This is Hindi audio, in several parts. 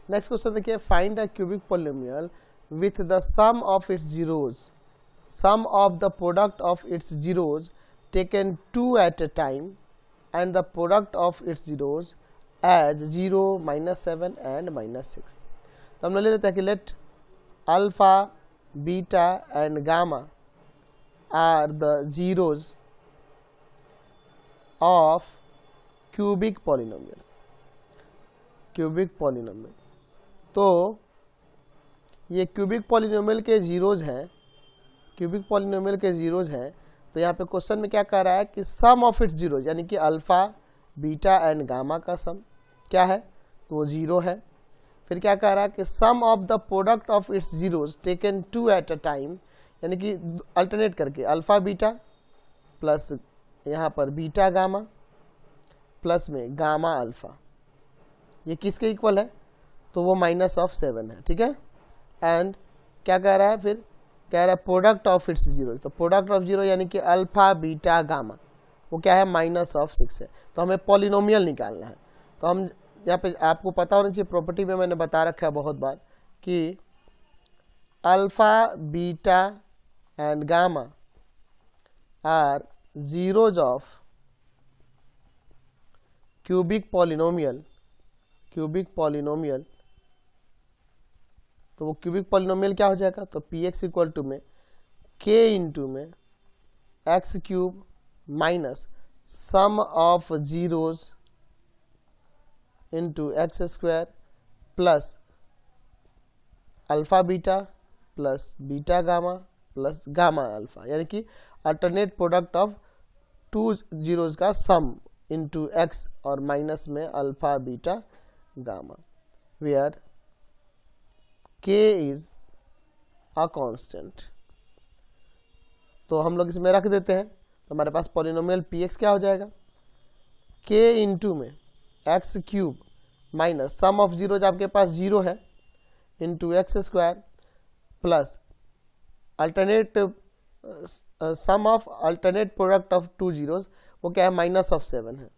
नेक्स्ट क्वेश्चन देखिए, find a cubic polynomial with the sum of its zeros, sum of the product of its zeros taken 2 at a time and the product of its zeros as 0, -7 and -6। तो हम लोग ले लेते हैं कि let alpha, beta and gamma are the zeros of cubic polynomial, cubic polynomial. तो ये क्यूबिक पॉलिनोमियल के जीरोज हैं, क्यूबिक पॉलिनोमियल के जीरोज हैं। तो यहाँ पे क्वेश्चन में क्या कह रहा है कि सम ऑफ इट्स जीरोज, यानी कि अल्फा, बीटा एंड गामा का सम क्या है, तो वो 0 है। फिर क्या कह रहा है कि sum of the product of its zeros taken 2 at a time, यानी कि अल्टरनेट करके अल्फा बीटा प्लस यहाँ पर बीटा गामा प्लस में गामा अल्फा, ये किसके इक्वल है, तो वो -7 है, ठीक है। एंड क्या कह रहा है, फिर कह रहा है प्रोडक्ट ऑफ इट्स जीरो, तो प्रोडक्ट ऑफ जीरो यानी कि अल्फा बीटा गामा वो क्या है, -6 है। तो हमें पॉलिनोमियल निकालना है। तो हम यहाँ पे आपको पता होना चाहिए, प्रॉपर्टी में मैंने बता रखा है बहुत बार कि alpha beta and gamma are zeros of cubic polynomial, cubic polynomial. तो वो क्यूबिक पॉलिनोमियल क्या हो जाएगा, तो पी एक्स इक्वल टू में k इंटू में x cube minus sum of zeros into x square plus alpha beta plus beta gamma plus gamma alpha, यानी कि अल्टरनेट प्रोडक्ट ऑफ 2 जीरोज का सम इंटू एक्स और माइनस में alpha beta gamma, where k is a constant. तो हम लोग इसमें रख देते हैं, तो हमारे पास पॉलिनोमियल px क्या हो जाएगा, k इंटू में x cube minus sum of zeros आपके पास 0 है into x square plus alternate sum of alternate product of 2 zeros, वो क्या है, -7 है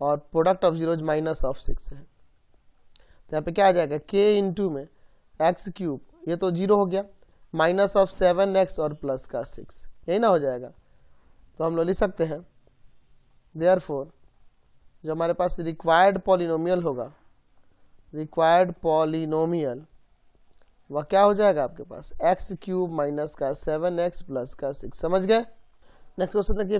और प्रोडक्ट ऑफ जीरोज -6 है। तो यहाँ पे क्या आ जाएगा, k इंटू में एक्स क्यूब, ये तो 0 हो गया, -7x और प्लस का 6, यही ना हो जाएगा। तो हम लोग लिख सकते हैं देयरफॉर जो हमारे पास रिक्वायर्ड पॉलिनोमियल होगा, रिक्वायर्ड पॉलिनोमियल वह क्या हो जाएगा आपके पास, एक्स क्यूब माइनस का 7x प्लस का 6। समझ गए। नेक्स्ट क्वेश्चन देखिए,